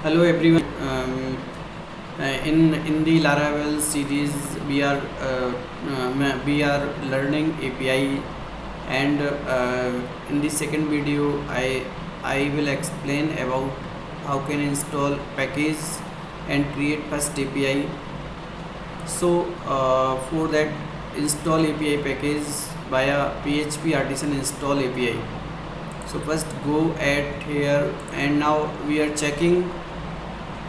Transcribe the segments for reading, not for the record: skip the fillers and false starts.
Hello everyone. In the Laravel series, we are learning API, and in the second video, I will explain about how can install package and create first API. So for that, install API package via PHP Artisan install API. So first go at here, and now we are checking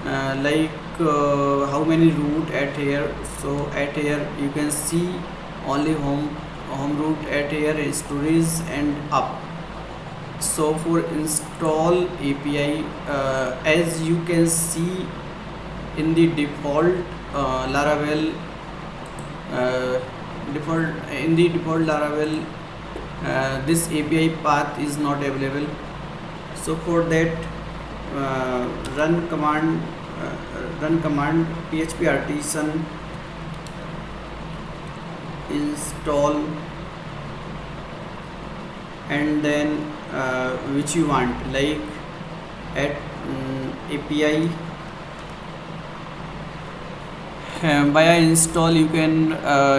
how many root at here. So at here you can see only home root at here is storage and up. So for install API, as you can see in the default Laravel default Laravel, this API path is not available. So for that, run command php artisan install, and then which you want, like at API via install you can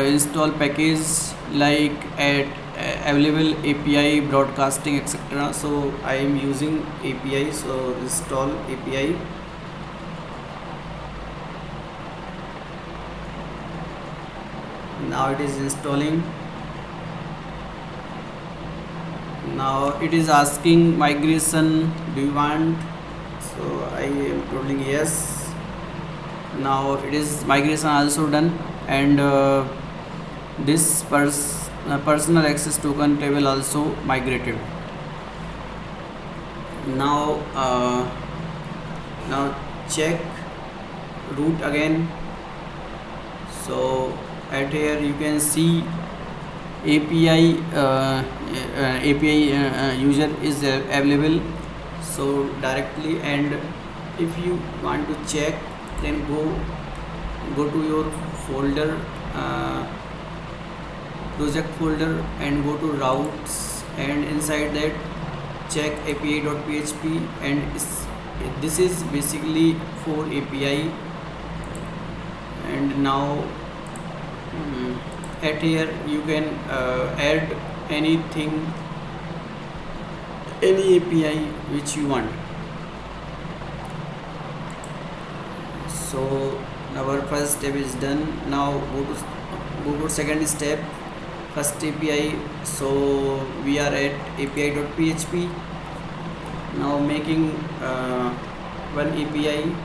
install package like at available API broadcasting etc. So I am using API, so install API. Now it is installing. Now it is asking migration, do you want? So I am telling yes. Now it is migration also done, and this personal access token table also migrated. Now check root again. So at here you can see API user is available, so directly. And if you want to check, then go to your folder, project folder, and go to routes, and inside that check api.php, and this is basically for API. And now at here you can add anything, any API which you want. So our first step is done. Now go to second step, first API. So we are at api.php. now making one API.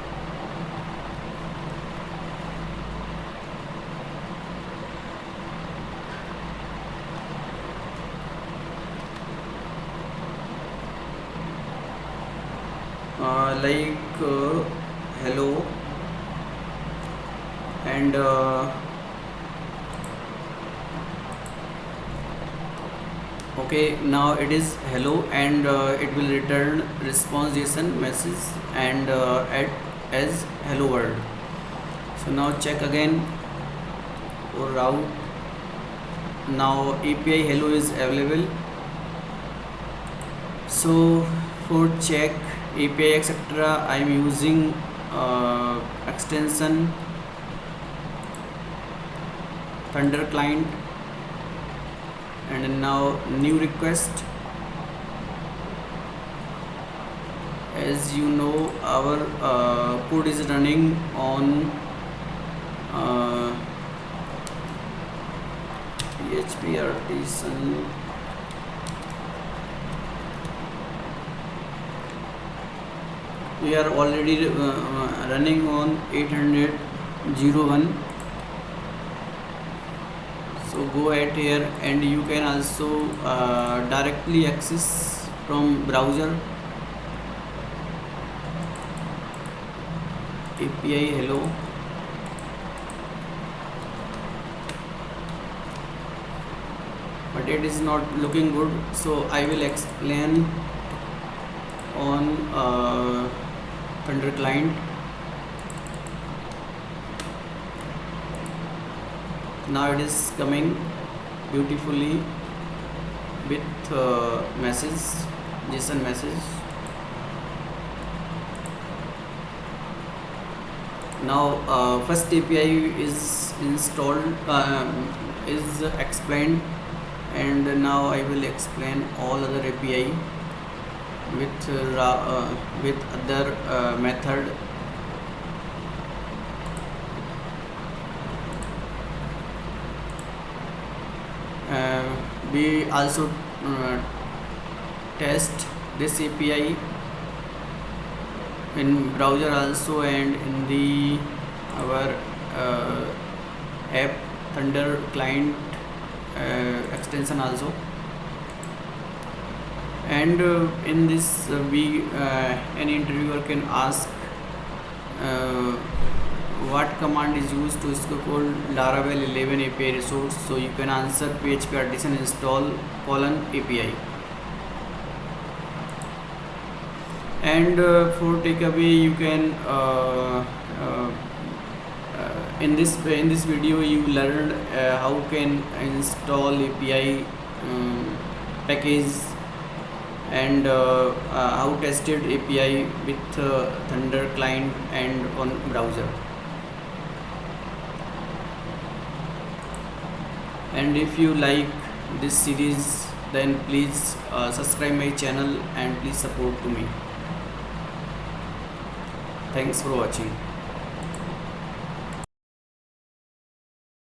Hello, and okay, now it is hello, and it will return response JSON message and as hello world. So now check again for route. Now API hello is available. So for check API etc., I am using extension Thunder client, and now new request. As you know, our code is running on PHP Artisan. We are already running on 800.01. So go ahead here, and you can also directly access from browser API hello. But it is not looking good, so I will explain on Thunder client. Now it is coming beautifully with message, JSON message. Now first API is installed, is explained, and now I will explain all other API with other method. We also test this API in browser also, and in the our app Thunder client extension also. And in this we any interviewer can ask what command is used to install Laravel 11 API resource. So you can answer PHP artisan install :API. And for takeaway, you can in this video you learned how can install API package, and how tested API with Thunder client and on browser. And if you like this series, then please subscribe my channel and please support to me. Thanks for watching.